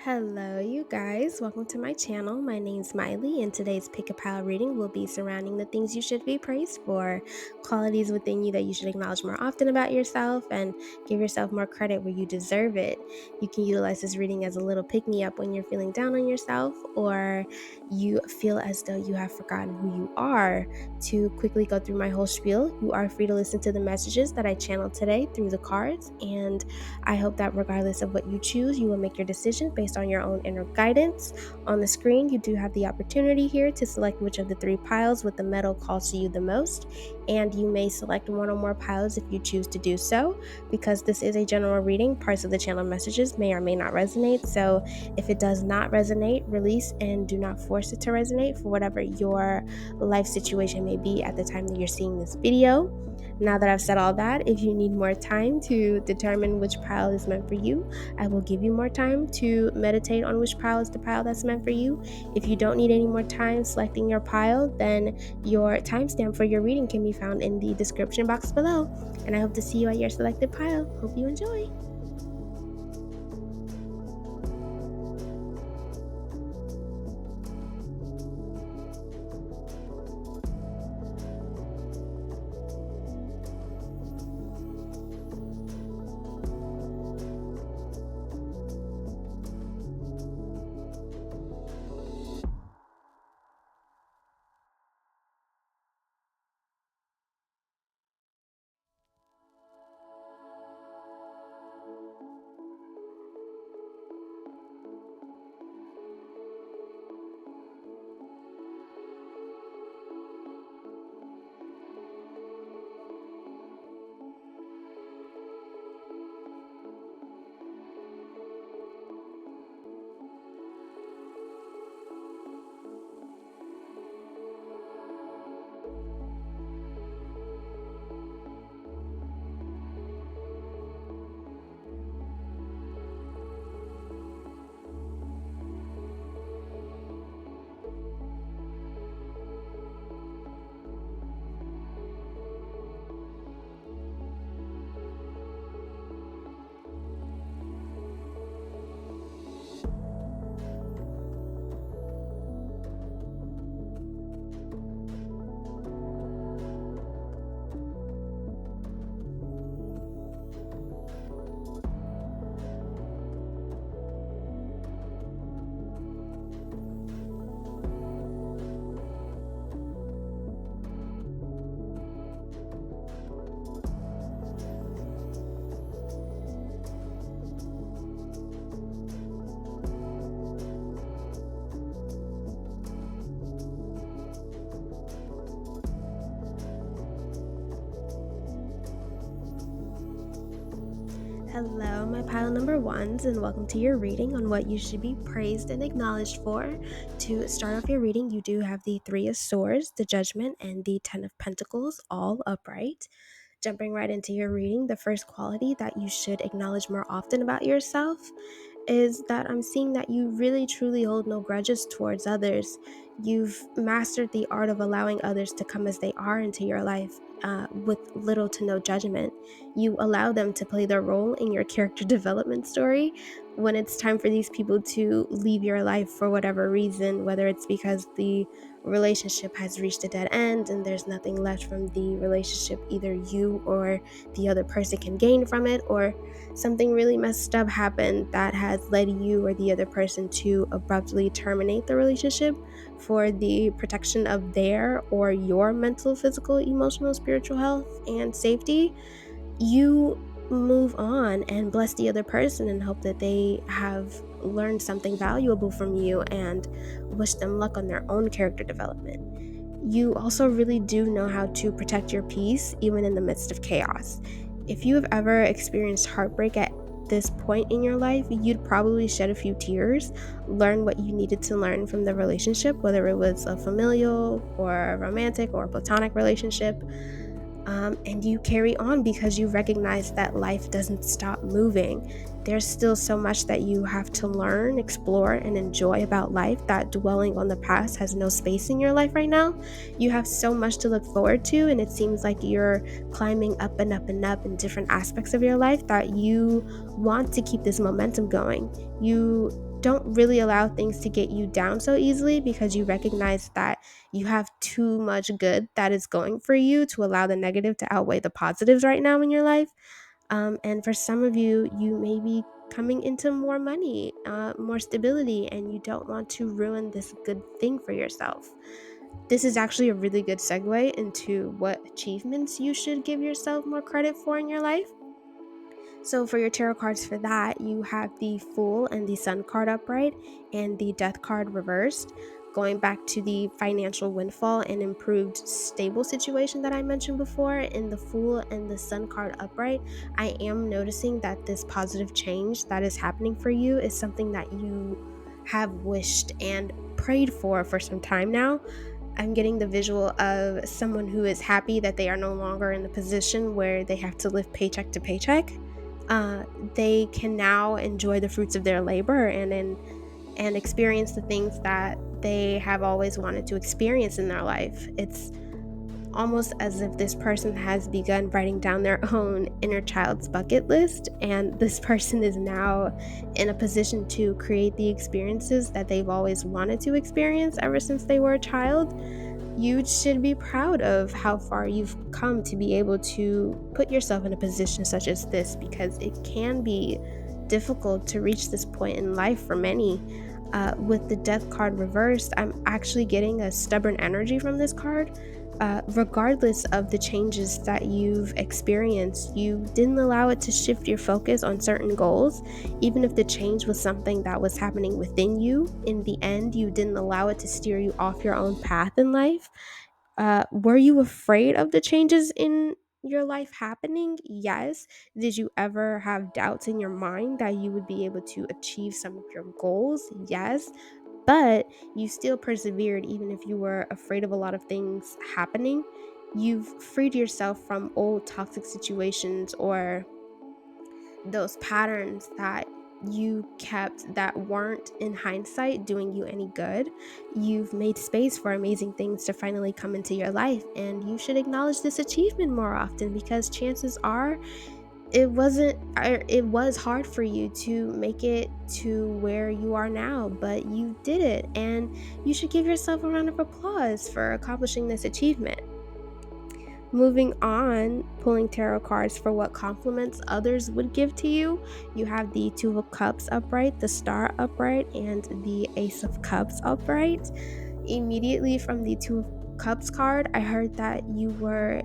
Hello, you guys. Welcome to my channel. My name's Miley, and today's Pick a Pile reading will be surrounding the things you should be praised for, qualities within you that you should acknowledge more often about yourself, and give yourself more credit where you deserve it. You can utilize this reading as a little pick me up when you're feeling down on yourself, or you feel as though you have forgotten who you are. To quickly go through my whole spiel, you are free to listen to the messages that I channeled today through the cards, and I hope that regardless of what you choose, you will make your decision based on your own inner guidance. On the screen, you do have the opportunity here to select which of the three piles with the metal calls to you the most, and you may select one or more piles if you choose to do so. Because this is a general reading, parts of the channel messages may or may not resonate, so if it does not resonate, release and do not force it to resonate for whatever your life situation may be at the time that you're seeing this video. Now that I've said all that, if you need more time to determine which pile is meant for you, I will give you more time to meditate on which pile is the pile that's meant for you. If you don't need any more time selecting your pile, then your timestamp for your reading can be found in the description box below. And I hope to see you at your selected pile. Hope you enjoy. Hello, my pile number ones, and welcome to your reading on what you should be praised and acknowledged for. To start off your reading, you do have the Three of Swords, the Judgment, and the Ten of Pentacles, all upright. Jumping right into your reading, the first quality that you should acknowledge more often about yourself is that I'm seeing that you really truly hold no grudges towards others. You've mastered the art of allowing others to come as they are into your life with little to no judgment. You allow them to play their role in your character development story. When it's time for these people to leave your life for whatever reason, whether it's because the relationship has reached a dead end and there's nothing left from the relationship either you or the other person can gain from it, or something really messed up happened that has led you or the other person to abruptly terminate the relationship for the protection of their or your mental, physical, emotional, spiritual health and safety, you move on and bless the other person and hope that they have learned something valuable from you and wish them luck on their own character development. You also really do know how to protect your peace even in the midst of chaos. If you have ever experienced heartbreak at this point in your life, you'd probably shed a few tears, learn what you needed to learn from the relationship, whether it was a familial or a romantic or a platonic relationship. And you carry on because you recognize that life doesn't stop moving. There's still so much that you have to learn, explore, and enjoy about life that dwelling on the past has no space in your life right now. You have so much to look forward to, and it seems like you're climbing up and up and up in different aspects of your life that you want to keep this momentum going. You don't really allow things to get you down so easily, because you recognize that you have too much good that is going for you to allow the negative to outweigh the positives right now in your life. And for some of you, you may be coming into more money, more stability, and you don't want to ruin this good thing for yourself. This is actually a really good segue into what achievements you should give yourself more credit for in your life. So for your tarot cards for that, you have the Fool and the Sun card upright and the Death card reversed, going back to the financial windfall and improved stable situation that I mentioned before. In the Fool and the Sun card upright, I am noticing that this positive change that is happening for you is something that you have wished and prayed for some time now. I'm getting the visual of someone who is happy that they are no longer in the position where they have to live paycheck to paycheck. Uh, they can now enjoy the fruits of their labor and experience the things that they have always wanted to experience in their life. It's almost as if this person has begun writing down their own inner child's bucket list, and this person is now in a position to create the experiences that they've always wanted to experience ever since they were a child. You should be proud of how far you've come to be able to put yourself in a position such as this, because it can be difficult to reach this point in life for many. With the Death card reversed, I'm actually getting a stubborn energy from this card. Regardless of the changes that you've experienced, you didn't allow it to shift your focus on certain goals. Even if the change was something that was happening within you, in the end, you didn't allow it to steer you off your own path in life. Were you afraid of the changes in your life happening? Yes. Did you ever have doubts in your mind that you would be able to achieve some of your goals? Yes. But you still persevered even if you were afraid of a lot of things happening. You've freed yourself from old toxic situations or those patterns that you kept that weren't in hindsight doing you any good. You've made space for amazing things to finally come into your life, and you should acknowledge this achievement more often, because chances are it was hard for you to make it to where you are now, but you did it, and you should give yourself a round of applause for accomplishing this achievement. Moving on, pulling tarot cards for what compliments others would give to you. You have the Two of Cups upright, the Star upright, and the Ace of Cups upright. Immediately from the Two of Cups card, I heard that you are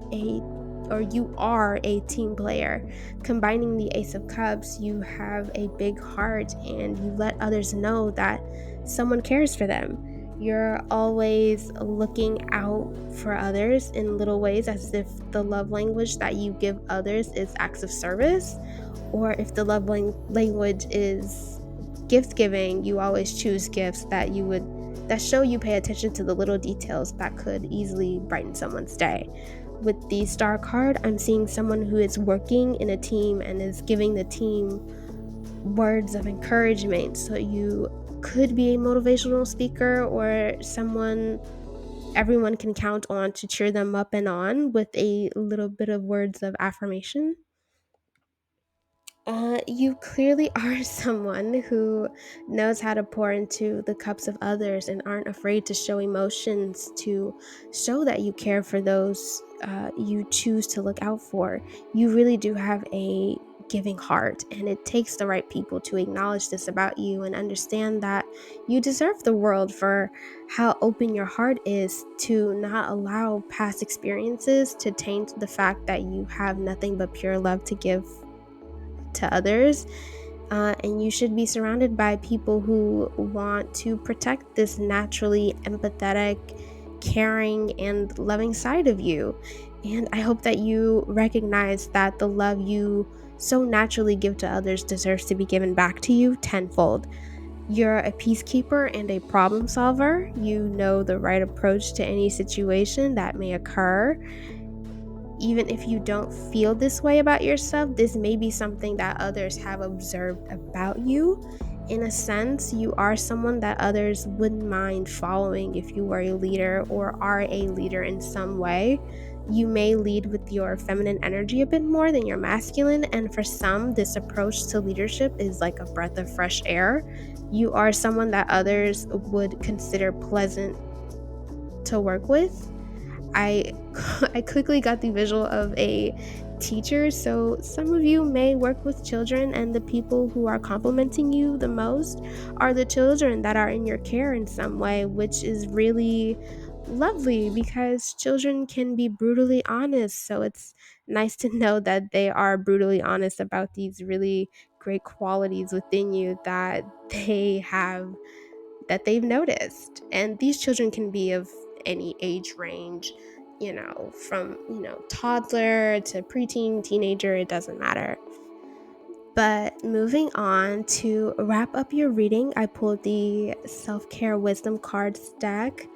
a team player. Combining the Ace of Cups, you have a big heart and you let others know that someone cares for them. You're always looking out for others in little ways, as if the love language that you give others is acts of service, or if the love language is gift giving, you always choose gifts that show you pay attention to the little details that could easily brighten someone's day. With the Star card, I'm seeing someone who is working in a team and is giving the team words of encouragement. So you could be a motivational speaker or someone everyone can count on to cheer them up and on with a little bit of words of affirmation. You clearly are someone who knows how to pour into the cups of others and aren't afraid to show emotions, to show that you care for those you choose to look out for. You really do have a giving heart, and it takes the right people to acknowledge this about you and understand that you deserve the world for how open your heart is to not allow past experiences to taint the fact that you have nothing but pure love to give to others. And you should be surrounded by people who want to protect this naturally empathetic, caring, and loving side of you. And I hope that you recognize that the love you so naturally give to others deserves to be given back to you tenfold. You're a peacekeeper and a problem solver. You know the right approach to any situation that may occur. Even if you don't feel this way about yourself, this may be something that others have observed about you. In a sense, you are someone that others wouldn't mind following if you were a leader or are a leader in some way. You may lead with your feminine energy a bit more than your masculine, and for some, this approach to leadership is like a breath of fresh air. You are someone that others would consider pleasant to work with. I I quickly got the visual of a teacher, so some of you may work with children, and the people who are complimenting you the most are the children that are in your care in some way, which is really lovely because children can be brutally honest. So it's nice to know that they are brutally honest about these really great qualities within you that they've noticed. And these children can be of any age range, from, toddler to preteen, teenager, it doesn't matter. But moving on to wrap up your reading, I pulled the self care wisdom cards deck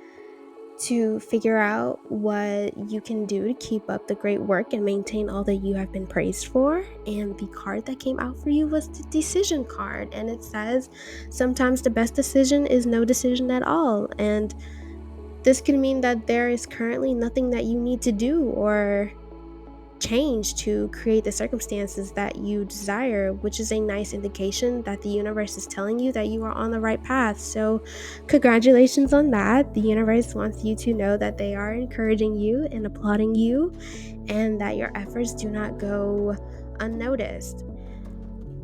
to figure out what you can do to keep up the great work and maintain all that you have been praised for. And the card that came out for you was the decision card. And it says, sometimes the best decision is no decision at all. And this could mean that there is currently nothing that you need to do or change to create the circumstances that you desire, which is a nice indication that the universe is telling you that you are on the right path. So, congratulations on that. The universe wants you to know that they are encouraging you and applauding you, and that your efforts do not go unnoticed.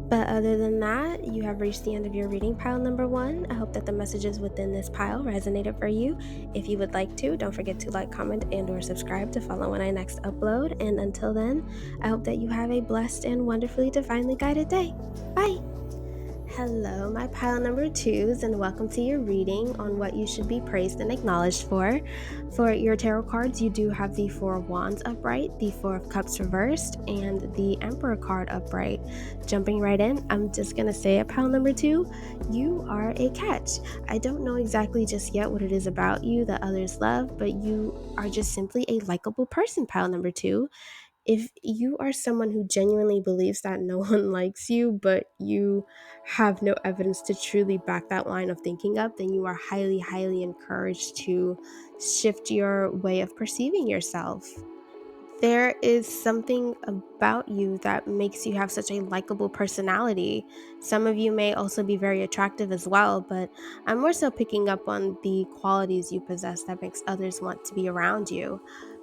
But other than that, you have reached the end of your reading pile number 1. I hope that the messages within this pile resonated for you. If you would like to, don't forget to like, comment, and/or subscribe to follow when I next upload. And until then, I hope that you have a blessed and wonderfully divinely guided day. Bye! Hello, my pile number 2s, and welcome to your reading on what you should be praised and acknowledged for. For your tarot cards, you do have the Four of Wands upright, the Four of Cups reversed, and the Emperor card upright. Jumping right in, I'm just gonna say at pile number 2, you are a catch. I don't know exactly just yet what it is about you that others love, but you are just simply a likable person, pile number 2. If you are someone who genuinely believes that no one likes you, but you have no evidence to truly back that line of thinking up, then you are highly, highly encouraged to shift your way of perceiving yourself. There is something about you that makes you have such a likable personality. Some of you may also be very attractive as well, but I'm more so picking up on the qualities you possess that makes others want to be around you.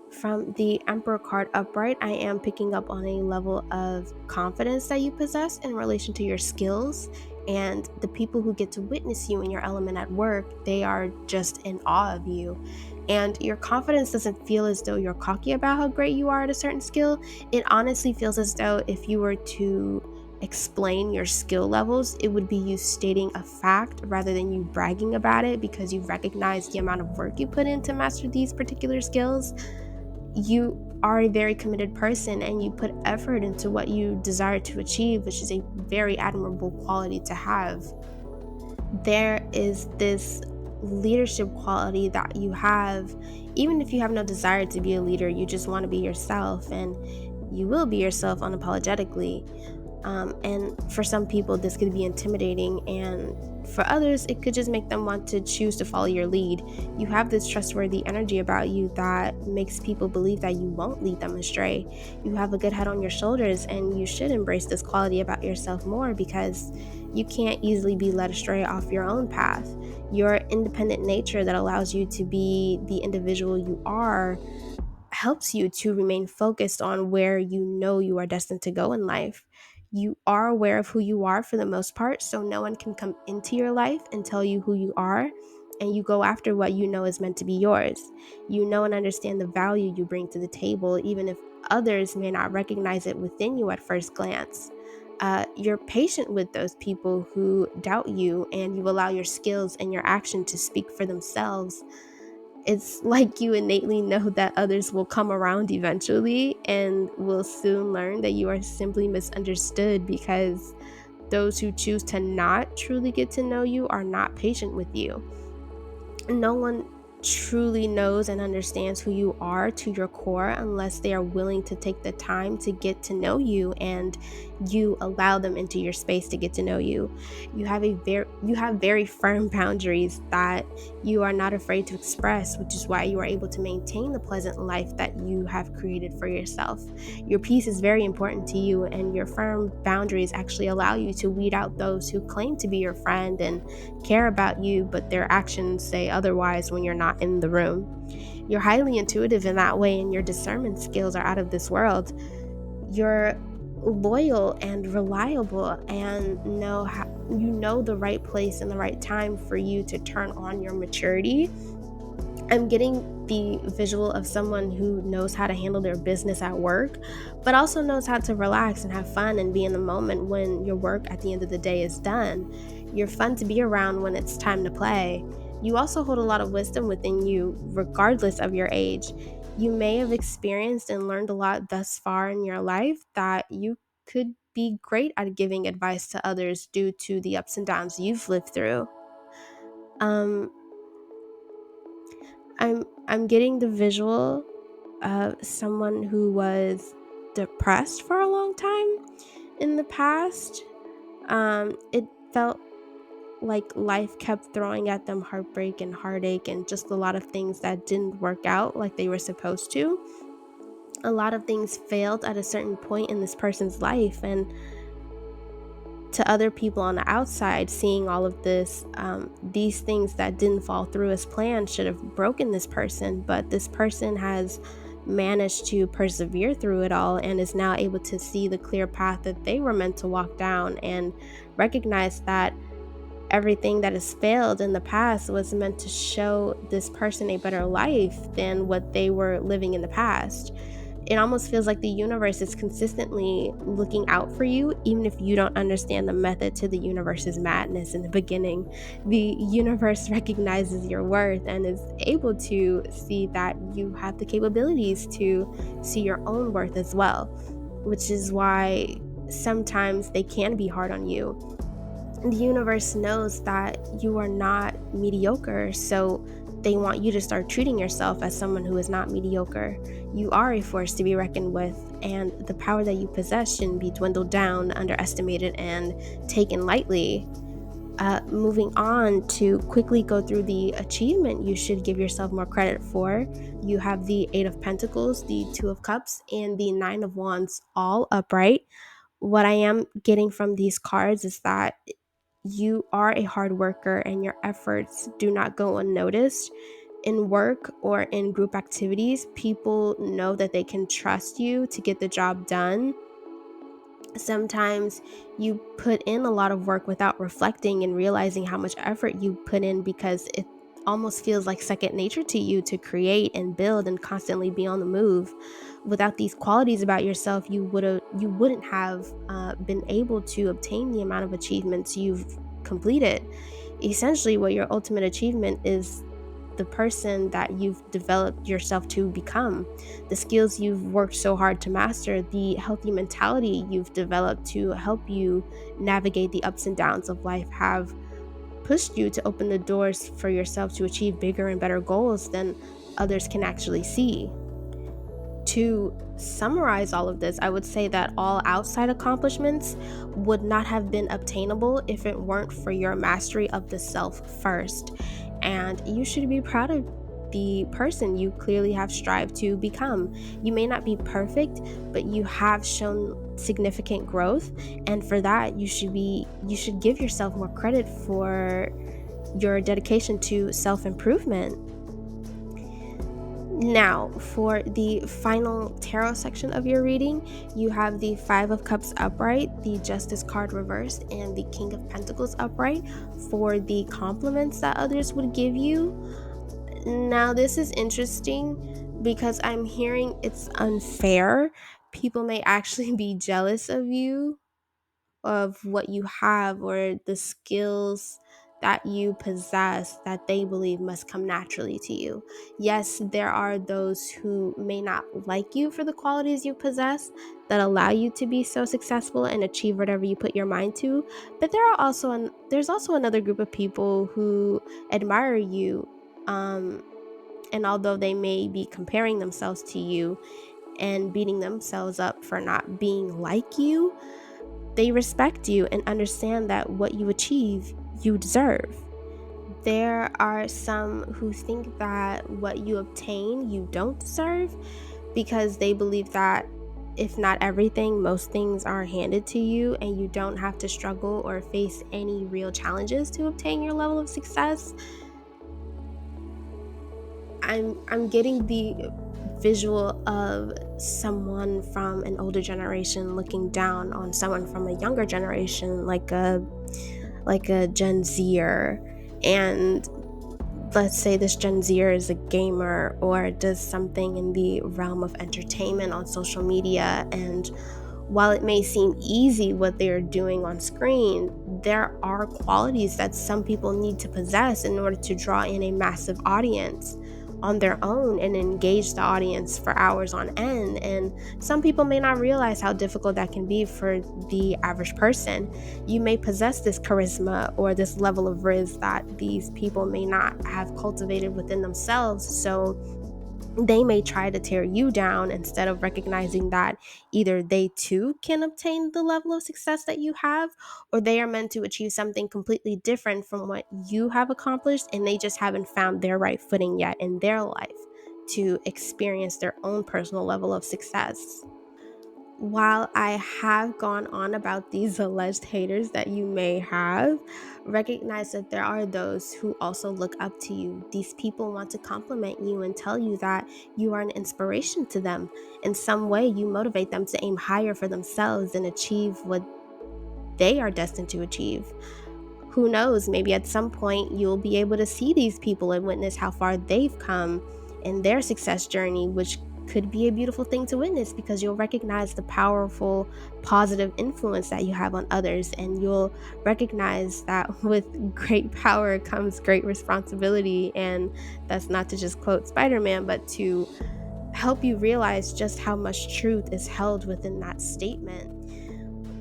From the Emperor card upright, I am picking up on a level of confidence that you possess in relation to your skills, and the people who get to witness you in your element at work, they are just in awe of you. And your confidence doesn't feel as though you're cocky about how great you are at a certain skill. It honestly feels as though if you were to explain your skill levels, it would be you stating a fact rather than you bragging about it because you recognize the amount of work you put in to master these particular skills. You are a very committed person and you put effort into what you desire to achieve, which is a very admirable quality to have. There is this leadership quality that you have, even if you have no desire to be a leader, you just want to be yourself, and you will be yourself unapologetically. And for some people, this could be intimidating, and for others, it could just make them want to choose to follow your lead. You have this trustworthy energy about you that makes people believe that you won't lead them astray. You have a good head on your shoulders, and you should embrace this quality about yourself more because you can't easily be led astray off your own path. Your independent nature that allows you to be the individual you are helps you to remain focused on where you know you are destined to go in life. You are aware of who you are for the most part, so no one can come into your life and tell you who you are, and you go after what you know is meant to be yours. You know and understand the value you bring to the table, even if others may not recognize it within you at first glance. You're patient with those people who doubt you, and you allow your skills and your action to speak for themselves. It's like you innately know that others will come around eventually and will soon learn that you are simply misunderstood because those who choose to not truly get to know you are not patient with you. No one truly knows and understands who you are to your core unless they are willing to take the time to get to know you and you allow them into your space to get to know you. You have very firm boundaries that you are not afraid to express, which is why you are able to maintain the pleasant life that you have created for yourself. Your peace is very important to you, and your firm boundaries actually allow you to weed out those who claim to be your friend and care about you, but their actions say otherwise when you're not in the room. You're highly intuitive in that way, and your discernment skills are out of this world. You're loyal and reliable and you know the right place and the right time for you to turn on your maturity. I'm getting the visual of someone who knows how to handle their business at work, but also knows how to relax and have fun and be in the moment when your work at the end of the day is done. You're fun to be around when it's time to play. You also hold a lot of wisdom within you, regardless of your age. You may have experienced and learned a lot thus far in your life that you could be great at giving advice to others due to the ups and downs you've lived through. Um, I'm getting the visual of someone who was depressed for a long time in the past. It felt like life kept throwing at them heartbreak and heartache and just a lot of things that didn't work out like they were supposed to. A lot of things failed at a certain point in this person's life, and to other people on the outside seeing all of this, these things that didn't fall through as planned should have broken this person, but this person has managed to persevere through it all and is now able to see the clear path that they were meant to walk down and recognize that everything that has failed in the past was meant to show this person a better life than what they were living in the past. It almost feels like the universe is consistently looking out for you, even if you don't understand the method to the universe's madness in the beginning. The universe recognizes your worth and is able to see that you have the capabilities to see your own worth as well, which is why sometimes they can be hard on you. The universe knows that you are not mediocre, so they want you to start treating yourself as someone who is not mediocre. You are a force to be reckoned with, and the power that you possess shouldn't be dwindled down, underestimated, and taken lightly. Moving on to quickly go through the achievement you should give yourself more credit for. You have the Eight of Pentacles, the Two of Cups, and the Nine of Wands all upright. What I am getting from these cards is that you are a hard worker and your efforts do not go unnoticed. In work or in group activities, people know that they can trust you to get the job done. Sometimes you put in a lot of work without reflecting and realizing how much effort you put in because it almost feels like second nature to you to create and build and constantly be on the move. Without these qualities about yourself, you wouldn't have been able to obtain the amount of achievements you've completed. Essentially, what your ultimate achievement is the person that you've developed yourself to become, the skills you've worked so hard to master, the healthy mentality you've developed to help you navigate the ups and downs of life have pushed you to open the doors for yourself to achieve bigger and better goals than others can actually see. To summarize all of this, I would say that all outside accomplishments would not have been obtainable if it weren't for your mastery of the self first. And you should be proud of the person you clearly have strived to become. You may not be perfect, but you have shown significant growth, and for that you should give yourself more credit for your dedication to self-improvement. Now, for the final tarot section of your reading, you have the Five of Cups upright, the Justice card reversed, and the King of Pentacles upright for the compliments that others would give you. Now, this is interesting because I'm hearing it's unfair. People may actually be jealous of you, of what you have, or the skills that you possess that they believe must come naturally to you. Yes, there are those who may not like you for the qualities you possess that allow you to be so successful and achieve whatever you put your mind to, but there's also another group of people who admire you, And although they may be comparing themselves to you and beating themselves up for not being like you, they respect you and understand that what you achieve, you deserve. There are some who think that what you obtain, you don't deserve because they believe that if not everything, most things are handed to you and you don't have to struggle or face any real challenges to obtain your level of success. I'm getting the visual of someone from an older generation looking down on someone from a younger generation, like a Gen Zer, and let's say this Gen Zer is a gamer or does something in the realm of entertainment on social media, and while it may seem easy what they're doing on screen, there are qualities that some people need to possess in order to draw in a massive audience on their own and engage the audience for hours on end. And some people may not realize how difficult that can be for the average person. You may possess this charisma or this level of riz that these people may not have cultivated within themselves. So they may try to tear you down instead of recognizing that either they too can obtain the level of success that you have, or they are meant to achieve something completely different from what you have accomplished, and they just haven't found their right footing yet in their life to experience their own personal level of success. While I have gone on about these alleged haters that you may have, recognize that there are those who also look up to you. These people want to compliment you and tell you that you are an inspiration to them. In some way, you motivate them to aim higher for themselves and achieve what they are destined to achieve. Who knows, maybe at some point you'll be able to see these people and witness how far they've come in their success journey, which could be a beautiful thing to witness because you'll recognize the powerful, positive influence that you have on others. And you'll recognize that with great power comes great responsibility. And that's not to just quote Spider-Man, but to help you realize just how much truth is held within that statement.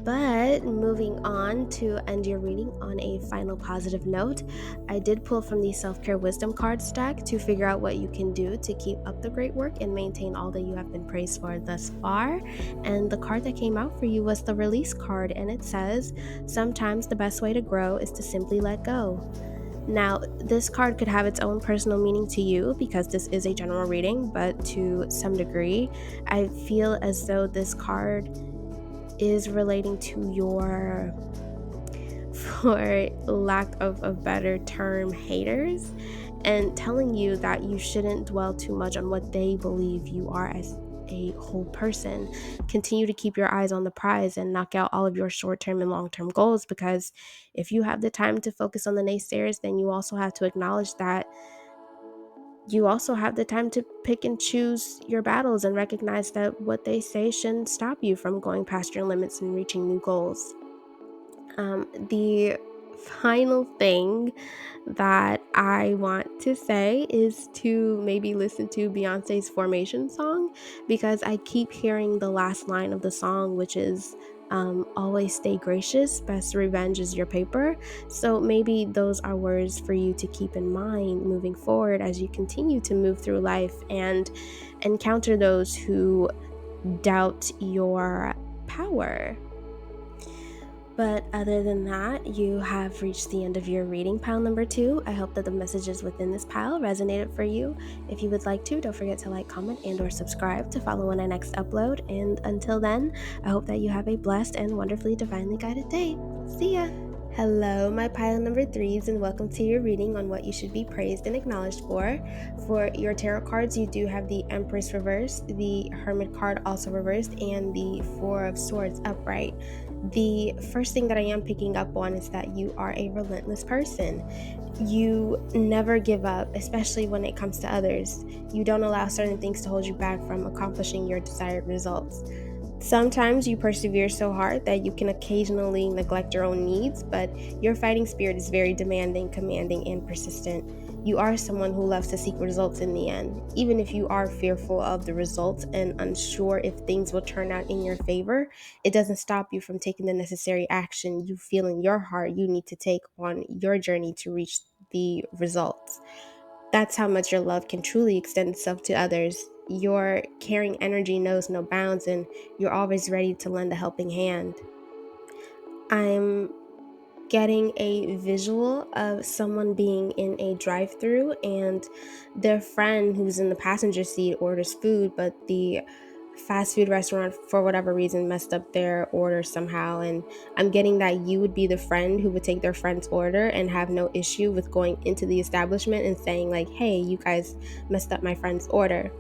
But moving on to end your reading on a final positive note, I did pull from the Self Care Wisdom card stack to figure out what you can do to keep up the great work and maintain all that you have been praised for thus far. And the card that came out for you was the Release card, and it says, "Sometimes the best way to grow is to simply let go." Now, this card could have its own personal meaning to you because this is a general reading, but to some degree, I feel as though this card is relating to your, for lack of a better term, haters, and telling you that you shouldn't dwell too much on what they believe you are as a whole person. Continue to keep your eyes on the prize and knock out all of your short-term and long-term goals, because if you have the time to focus on the naysayers, then you also have to acknowledge that you also have the time to pick and choose your battles and recognize that what they say shouldn't stop you from going past your limits and reaching new goals. The final thing that I want to say is to maybe listen to Beyonce's Formation song, because I keep hearing the last line of the song, which is always stay gracious, best revenge is your paper. So maybe those are words for you to keep in mind moving forward as you continue to move through life and encounter those who doubt your power. But other than that, you have reached the end of your reading pile number 2. I hope that the messages within this pile resonated for you. If you would like to, don't forget to like, comment, and or subscribe to follow when I next upload. And until then, I hope that you have a blessed and wonderfully divinely guided day. See ya! Hello, my pile number 3s, and welcome to your reading on what you should be praised and acknowledged for. For your tarot cards, you do have the Empress reversed, the Hermit card also reversed, and the Four of Swords upright. The first thing that I am picking up on is that you are a relentless person. You never give up, especially when it comes to others. You don't allow certain things to hold you back from accomplishing your desired results. Sometimes you persevere so hard that you can occasionally neglect your own needs, but your fighting spirit is very demanding, commanding, and persistent. You are someone who loves to seek results in the end. Even if you are fearful of the results and unsure if things will turn out in your favor, it doesn't stop you from taking the necessary action you feel in your heart you need to take on your journey to reach the results. That's how much your love can truly extend itself to others. Your caring energy knows no bounds, and you're always ready to lend a helping hand. I'm getting a visual of someone being in a drive-through, and their friend who's in the passenger seat orders food, but the fast food restaurant for whatever reason messed up their order somehow. And I'm getting that you would be the friend who would take their friend's order and have no issue with going into the establishment and saying like, hey, you guys messed up my friend's order.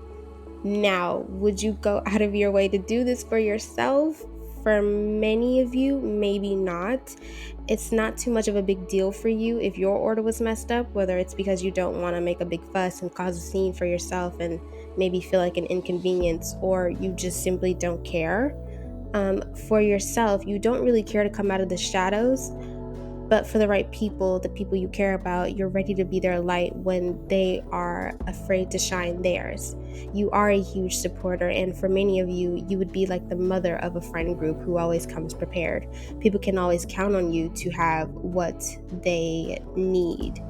Now, would you go out of your way to do this for yourself? For many of you, maybe not. It's not too much of a big deal for you if your order was messed up, whether it's because you don't want to make a big fuss and cause a scene for yourself and maybe feel like an inconvenience, or you just simply don't care. For yourself, you don't really care to come out of the shadows, but for the right people, the people you care about, you're ready to be their light when they are afraid to shine theirs. You are a huge supporter, and for many of you, you would be like the mother of a friend group who always comes prepared. People can always count on you to have what they need.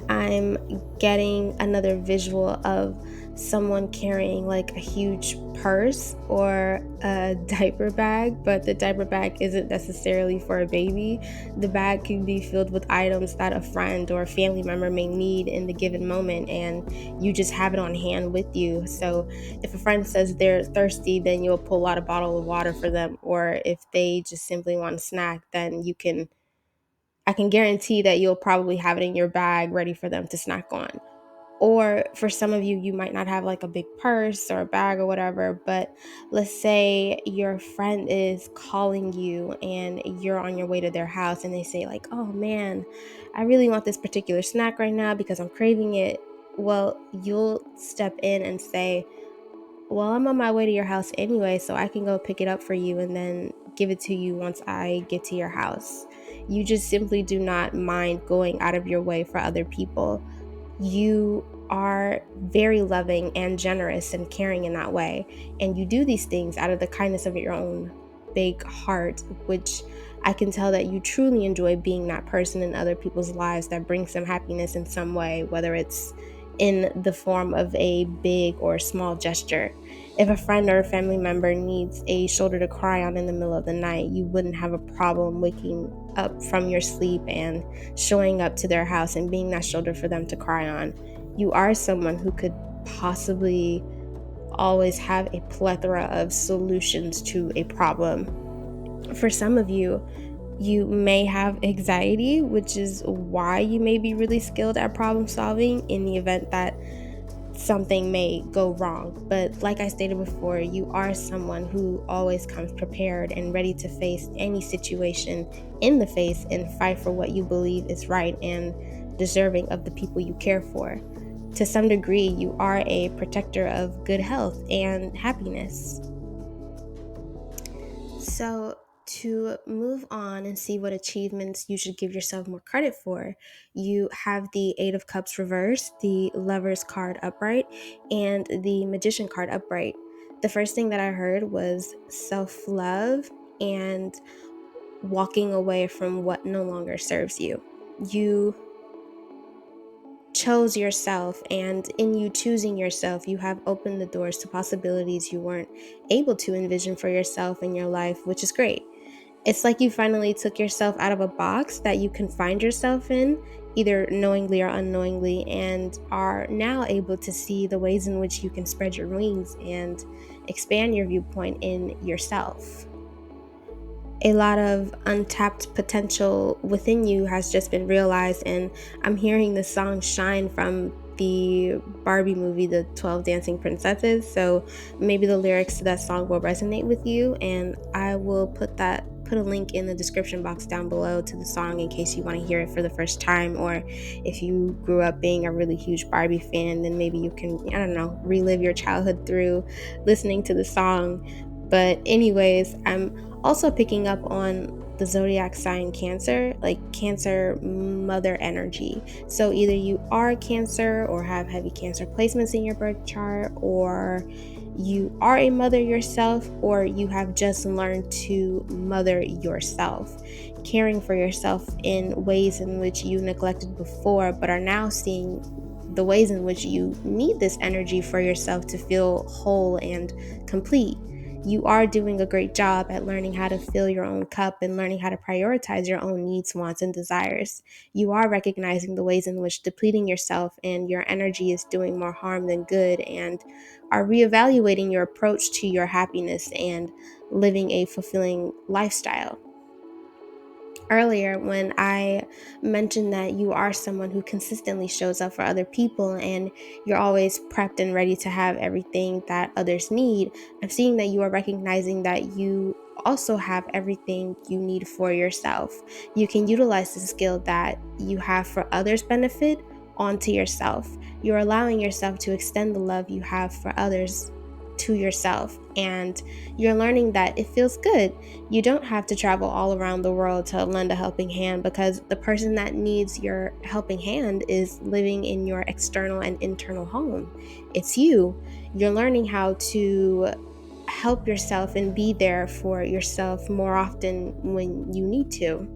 I'm getting another visual of someone carrying like a huge purse or a diaper bag, but the diaper bag isn't necessarily for a baby. The bag can be filled with items that a friend or a family member may need in the given moment, and you just have it on hand with you. So if a friend says they're thirsty, then you'll pull out a bottle of water for them, or if they just simply want a snack, then I can guarantee that you'll probably have it in your bag ready for them to snack on. Or for some of you, you might not have like a big purse or a bag or whatever, but let's say your friend is calling you and you're on your way to their house and they say like, oh man, I really want this particular snack right now because I'm craving it. Well, you'll step in and say, well, I'm on my way to your house anyway, so I can go pick it up for you and then give it to you once I get to your house. You just simply do not mind going out of your way for other people. You are very loving and generous and caring in that way. And you do these things out of the kindness of your own big heart, which I can tell that you truly enjoy being that person in other people's lives that brings them happiness in some way, whether it's in the form of a big or small gesture. If a friend or a family member needs a shoulder to cry on in the middle of the night, you wouldn't have a problem waking up from your sleep and showing up to their house and being that shoulder for them to cry on. You are someone who could possibly always have a plethora of solutions to a problem. For some of you, you may have anxiety, which is why you may be really skilled at problem solving in the event that something may go wrong. But like I stated before, you are someone who always comes prepared and ready to face any situation in the face and fight for what you believe is right and deserving of the people you care for. To some degree, you are a protector of good health and happiness. So, to move on and see what achievements you should give yourself more credit for, you have the Eight of Cups reversed, the Lover's card upright, and the Magician card upright. The first thing that I heard was self-love and walking away from what no longer serves you. You chose yourself, and in you choosing yourself, you have opened the doors to possibilities you weren't able to envision for yourself in your life, which is great. It's like you finally took yourself out of a box that you can find yourself in, either knowingly or unknowingly, and are now able to see the ways in which you can spread your wings and expand your viewpoint in yourself. A lot of untapped potential within you has just been realized, and I'm hearing the song Shine from the Barbie movie, The 12 Dancing Princesses, so maybe the lyrics to that song will resonate with you, and I will put a link in the description box down below to the song in case you want to hear it for the first time, or if you grew up being a really huge Barbie fan, then maybe you can, I don't know, relive your childhood through listening to the song. But anyways, I'm also picking up on the zodiac sign Cancer, like Cancer mother energy. So either you are Cancer or have heavy Cancer placements in your birth chart, or you are a mother yourself, or you have just learned to mother yourself, caring for yourself in ways in which you neglected before but are now seeing the ways in which you need this energy for yourself to feel whole and complete. You are doing a great job at learning how to fill your own cup and learning how to prioritize your own needs, wants, and desires. You are recognizing the ways in which depleting yourself and your energy is doing more harm than good, and are reevaluating your approach to your happiness and living a fulfilling lifestyle. Earlier, when I mentioned that you are someone who consistently shows up for other people and you're always prepped and ready to have everything that others need, I'm seeing that you are recognizing that you also have everything you need for yourself. You can utilize the skill that you have for others' benefit onto yourself. You're allowing yourself to extend the love you have for others to yourself, and you're learning that it feels good. You don't have to travel all around the world to lend a helping hand, because the person that needs your helping hand is living in your external and internal home. It's you. You're learning how to help yourself and be there for yourself more often when you need to.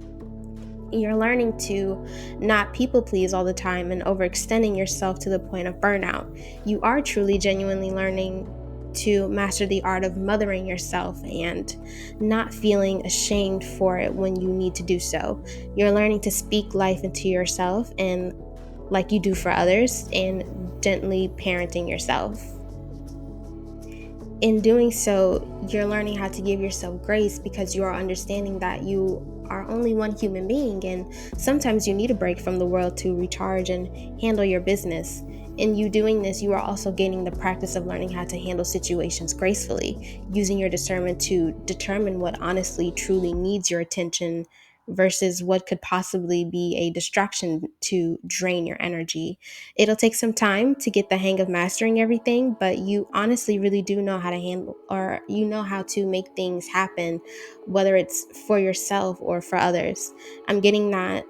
You're learning to not people please all the time and overextending yourself to the point of burnout. You are truly, genuinely learning to master the art of mothering yourself and not feeling ashamed for it when you need to do so. You're learning to speak life into yourself and like you do for others, and gently parenting yourself. In doing so, you're learning how to give yourself grace, because you are understanding that you are only one human being, and sometimes you need a break from the world to recharge and handle your business. In you doing this, you are also gaining the practice of learning how to handle situations gracefully, using your discernment to determine what honestly truly needs your attention versus what could possibly be a distraction to drain your energy. It'll take some time to get the hang of mastering everything, but you honestly really do know how to handle, or you know how to make things happen, whether it's for yourself or for others. I'm getting that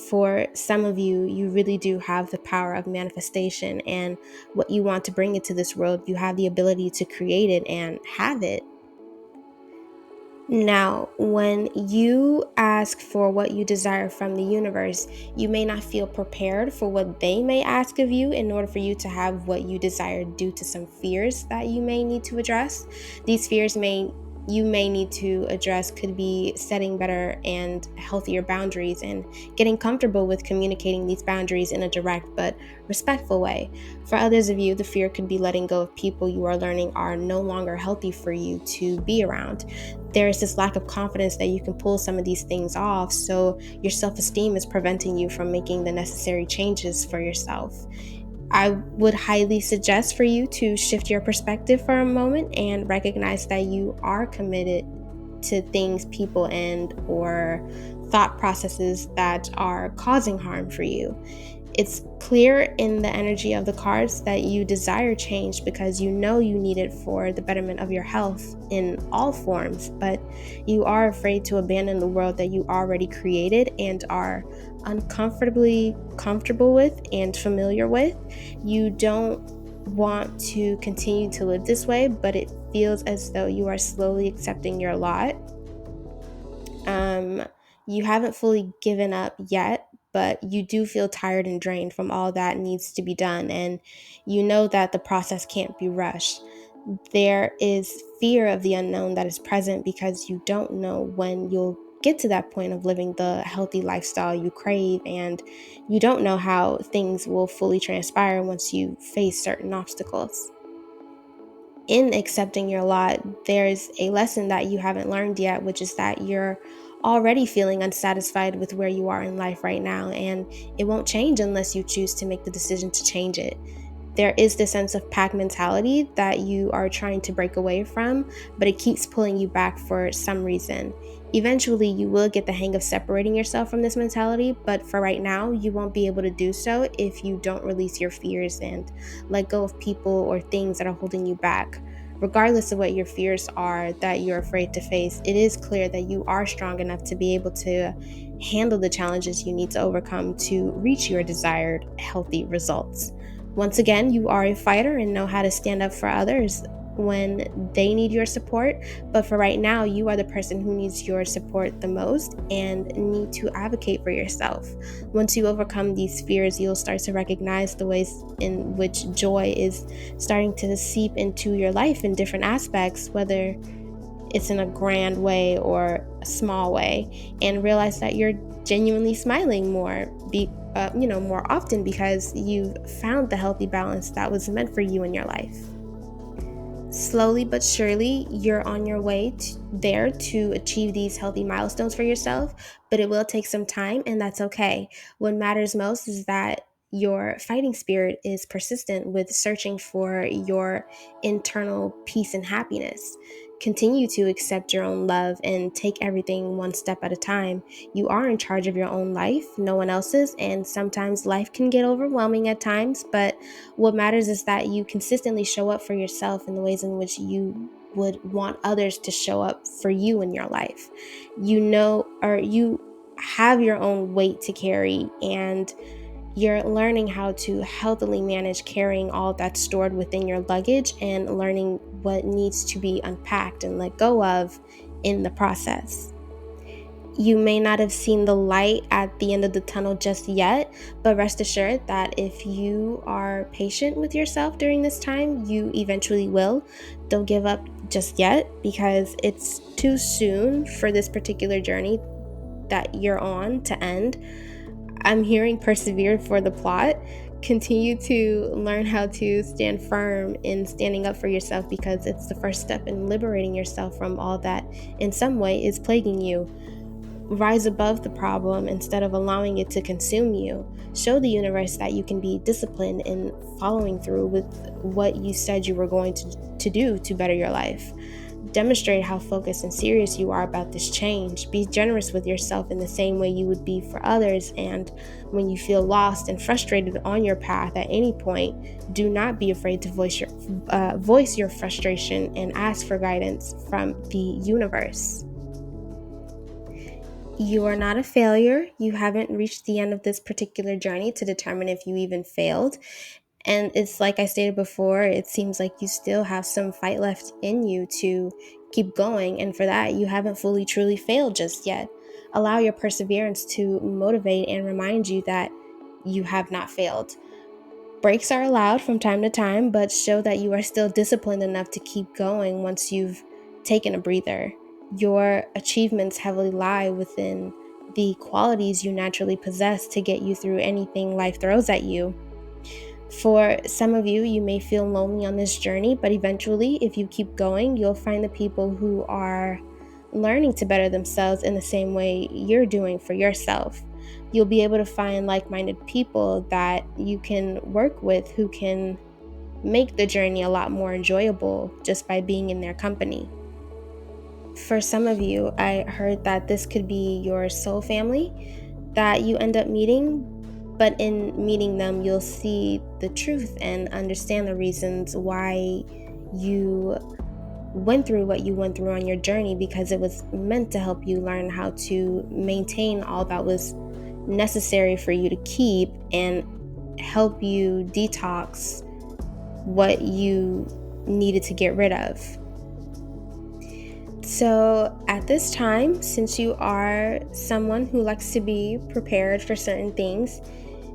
for some of you, you really do have the power of manifestation, and what you want to bring into this world, you have the ability to create it and have it. Now, when you ask for what you desire from the universe, you may not feel prepared for what they may ask of you in order for you to have what you desire, due to some fears that you may need to address. These fears you may need to address could be setting better and healthier boundaries and getting comfortable with communicating these boundaries in a direct but respectful way. For others of you, the fear could be letting go of people you are learning are no longer healthy for you to be around. There is this lack of confidence that you can pull some of these things off, so your self-esteem is preventing you from making the necessary changes for yourself. I would highly suggest for you to shift your perspective for a moment and recognize that you are committed to things, people, and or thought processes that are causing harm for you. It's clear in the energy of the cards that you desire change because you know you need it for the betterment of your health in all forms, but you are afraid to abandon the world that you already created and are uncomfortably comfortable with and familiar with. You don't want to continue to live this way, but it feels as though you are slowly accepting your lot. You haven't fully given up yet, but you do feel tired and drained from all that needs to be done, and you know that the process can't be rushed. There is fear of the unknown that is present because you don't know when you'll get to that point of living the healthy lifestyle you crave, and you don't know how things will fully transpire once you face certain obstacles. In accepting your lot, there's a lesson that you haven't learned yet, which is that you're already feeling unsatisfied with where you are in life right now, and it won't change unless you choose to make the decision to change it. There is this sense of pack mentality that you are trying to break away from, but it keeps pulling you back for some reason. Eventually, you will get the hang of separating yourself from this mentality, but for right now, you won't be able to do so if you don't release your fears and let go of people or things that are holding you back. Regardless of what your fears are that you're afraid to face, it is clear that you are strong enough to be able to handle the challenges you need to overcome to reach your desired healthy results. Once again, you are a fighter and know how to stand up for others. when they need your support, but for right now, you are the person who needs your support the most and need to advocate for yourself. Once you overcome these fears, you'll start to recognize the ways in which joy is starting to seep into your life in different aspects, whether it's in a grand way or a small way, and realize that you're genuinely smiling more often because you've found the healthy balance that was meant for you in your life. Slowly but surely, you're on your way there to achieve these healthy milestones for yourself, but it will take some time, and that's okay. What matters most is that your fighting spirit is persistent with searching for your internal peace and happiness. Continue to accept your own love and take everything one step at a time. You are in charge of your own life, no one else's, and sometimes life can get overwhelming at times, but what matters is that you consistently show up for yourself in the ways in which you would want others to show up for you in your life. You have your own weight to carry, and you're learning how to healthily manage carrying all that's stored within your luggage and learning what needs to be unpacked and let go of in the process. You may not have seen the light at the end of the tunnel just yet, but rest assured that if you are patient with yourself during this time, you eventually will. Don't give up just yet, because it's too soon for this particular journey that you're on to end. I'm hearing persevere for the plot. Continue to learn how to stand firm in standing up for yourself, because it's the first step in liberating yourself from all that in some way is plaguing you. Rise above the problem instead of allowing it to consume you. Show the universe that you can be disciplined in following through with what you said you were going to do to better your life. Demonstrate how focused and serious you are about this change. Be generous with yourself in the same way you would be for others. And when you feel lost and frustrated on your path at any point, do not be afraid to voice your frustration and ask for guidance from the universe. You are not a failure. You haven't reached the end of this particular journey to determine if you even failed. And it's like I stated before, it seems like you still have some fight left in you to keep going. And for that, you haven't fully, truly failed just yet. Allow your perseverance to motivate and remind you that you have not failed. Breaks are allowed from time to time, but show that you are still disciplined enough to keep going once you've taken a breather. Your achievements heavily lie within the qualities you naturally possess to get you through anything life throws at you. For some of you, you may feel lonely on this journey, but eventually, if you keep going, you'll find the people who are learning to better themselves in the same way you're doing for yourself. You'll be able to find like-minded people that you can work with who can make the journey a lot more enjoyable just by being in their company. For some of you, I heard that this could be your soul family that you end up meeting, but in meeting them, you'll see the truth and understand the reasons why you went through what you went through on your journey, because it was meant to help you learn how to maintain all that was necessary for you to keep and help you detox what you needed to get rid of. So at this time, since you are someone who likes to be prepared for certain things,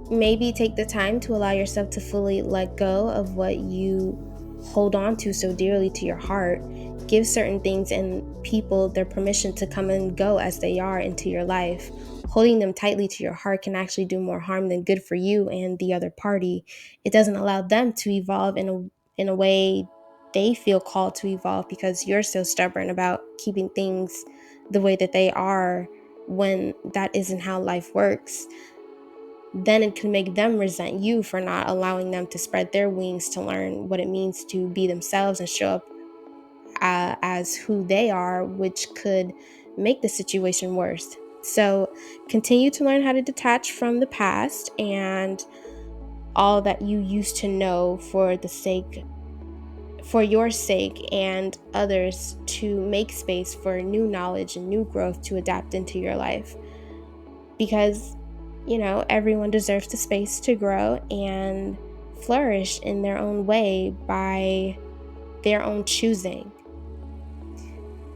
maybe take the time to allow yourself to fully let go of what you hold on to so dearly to your heart. Give certain things and people their permission to come and go as they are into your life. Holding them tightly to your heart can actually do more harm than good for you and the other party. It doesn't allow them to evolve in a way they feel called to evolve, because you're so stubborn about keeping things the way that they are when that isn't how life works. Then it can make them resent you for not allowing them to spread their wings to learn what it means to be themselves and show up as who they are, which could make the situation worse. So continue to learn how to detach from the past and all that you used to know for your sake and others, to make space for new knowledge and new growth to adapt into your life. Because, everyone deserves the space to grow and flourish in their own way by their own choosing.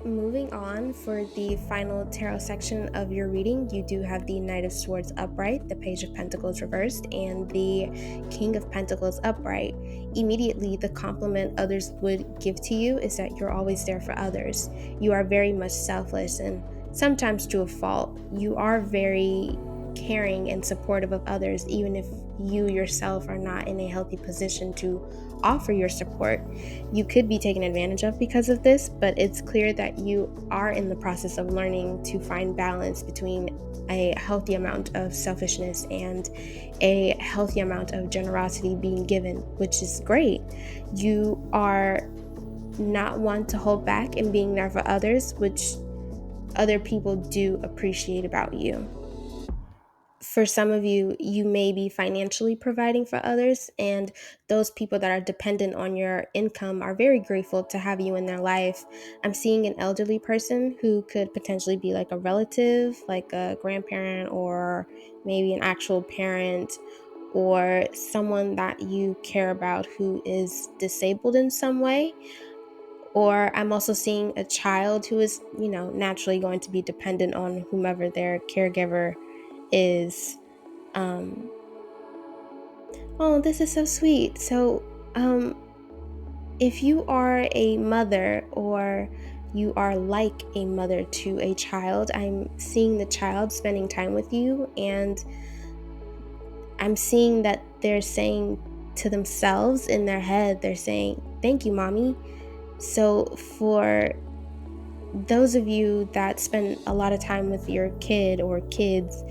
Moving on, for the final tarot section of your reading, you do have the Knight of Swords upright, the Page of Pentacles reversed, and the King of Pentacles upright. Immediately, the compliment others would give to you is that you're always there for others. You are very much selfless, and sometimes to a fault. You are very caring and supportive of others, even if you yourself are not in a healthy position to offer your support. You could be taken advantage of because of this, but it's clear that you are in the process of learning to find balance between a healthy amount of selfishness and a healthy amount of generosity being given, which is great. You are not one to hold back in being there for others, which other people do appreciate about you. For some of you, you may be financially providing for others, and those people that are dependent on your income are very grateful to have you in their life. I'm seeing an elderly person who could potentially be like a relative, like a grandparent, or maybe an actual parent, or someone that you care about who is disabled in some way. Or I'm also seeing a child who is, naturally going to be dependent on whomever their caregiver is. Oh, this is so sweet. So, if you are a mother or you are like a mother to a child, I'm seeing the child spending time with you, and I'm seeing that they're saying to themselves in their head, they're saying, "Thank you, mommy." So, for those of you that spend a lot of time with your kid or kids,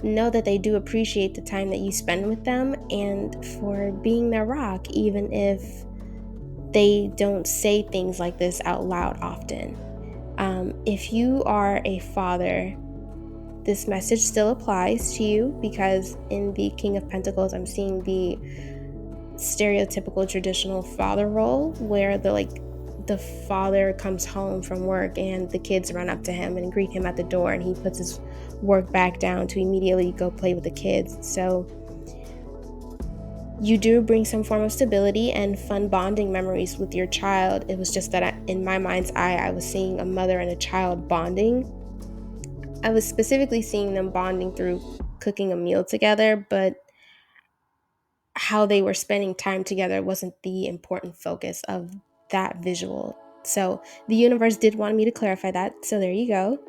know that they do appreciate the time that you spend with them and for being their rock, even if they don't say things like this out loud often. If you are a father, this message still applies to you, because in the King of Pentacles, I'm seeing the stereotypical traditional father role where the father comes home from work and the kids run up to him and greet him at the door, and he puts his work back down to immediately go play with the kids. So you do bring some form of stability and fun bonding memories with your child. It was just that in my mind's eye, I was seeing a mother and a child bonding. I was specifically seeing them bonding through cooking a meal together, but how they were spending time together wasn't the important focus of that visual. So the universe did want me to clarify that. So there you go.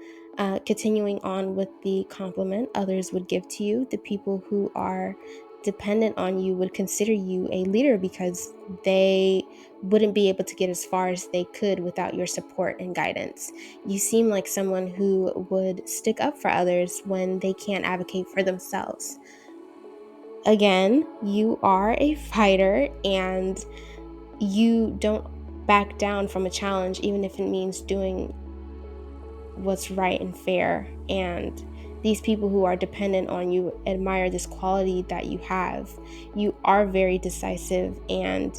Continuing on with the compliment others would give to you, the people who are dependent on you would consider you a leader because they wouldn't be able to get as far as they could without your support and guidance. You seem like someone who would stick up for others when they can't advocate for themselves. Again, you are a fighter and you don't back down from a challenge, even if it means doing what's right and fair. And these people who are dependent on you admire this quality that you have. You are very decisive, and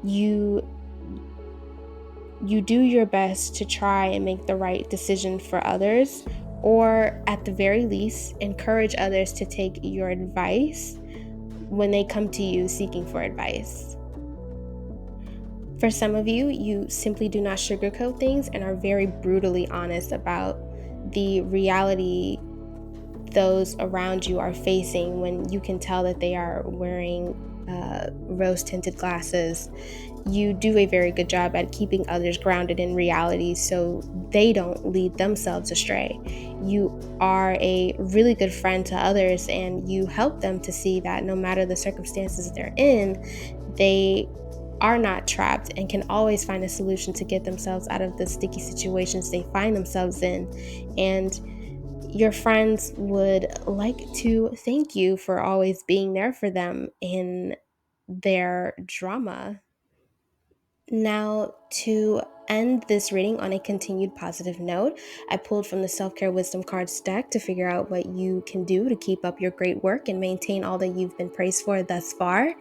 you do your best to try and make the right decision for others, or at the very least, encourage others to take your advice when they come to you seeking for advice. For some of you, you simply do not sugarcoat things and are very brutally honest about the reality those around you are facing when you can tell that they are wearing rose-tinted glasses. You do a very good job at keeping others grounded in reality so they don't lead themselves astray. You are a really good friend to others, and you help them to see that no matter the circumstances they're in, they are not trapped and can always find a solution to get themselves out of the sticky situations they find themselves in. And your friends would like to thank you for always being there for them in their drama. Now, to end this reading on a continued positive note, I pulled from the Self-Care Wisdom Cards deck to figure out what you can do to keep up your great work and maintain all that you've been praised for thus far.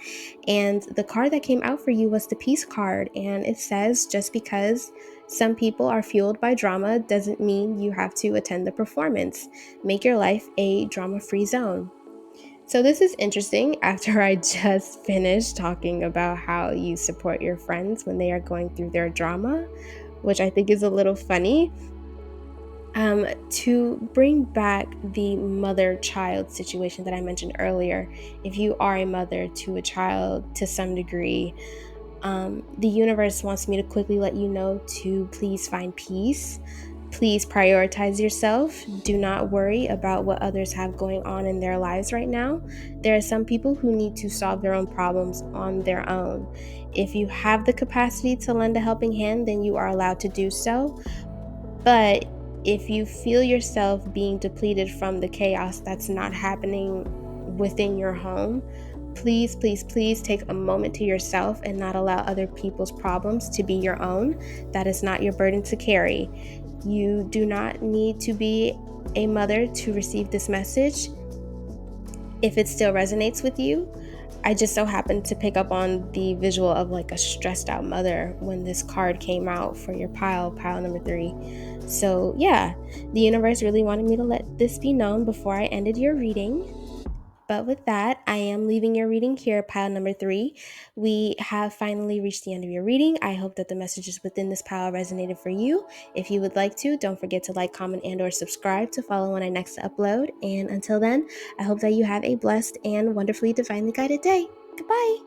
And the card that came out for you was the Peace card, and it says, just because some people are fueled by drama doesn't mean you have to attend the performance. Make your life a drama-free zone. So this is interesting after I just finished talking about how you support your friends when they are going through their drama, which I think is a little funny. To bring back the mother-child situation that I mentioned earlier, if you are a mother to a child to some degree, the universe wants me to quickly let you know to please find peace. Please prioritize yourself. Do not worry about what others have going on in their lives right now. There are some people who need to solve their own problems on their own. If you have the capacity to lend a helping hand, then you are allowed to do so. But if you feel yourself being depleted from the chaos that's not happening within your home, please, please, please take a moment to yourself and not allow other people's problems to be your own. That is not your burden to carry. You do not need to be a mother to receive this message. If it still resonates with you, I just so happened to pick up on the visual of like a stressed out mother when this card came out for your pile number 3. So, yeah, the universe really wanted me to let this be known before I ended your reading. But with that, I am leaving your reading here, pile number 3. We have finally reached the end of your reading. I hope that the messages within this pile resonated for you. If you would like to, don't forget to like, comment, and or subscribe to follow when I next upload. And until then, I hope that you have a blessed and wonderfully divinely guided day. Goodbye.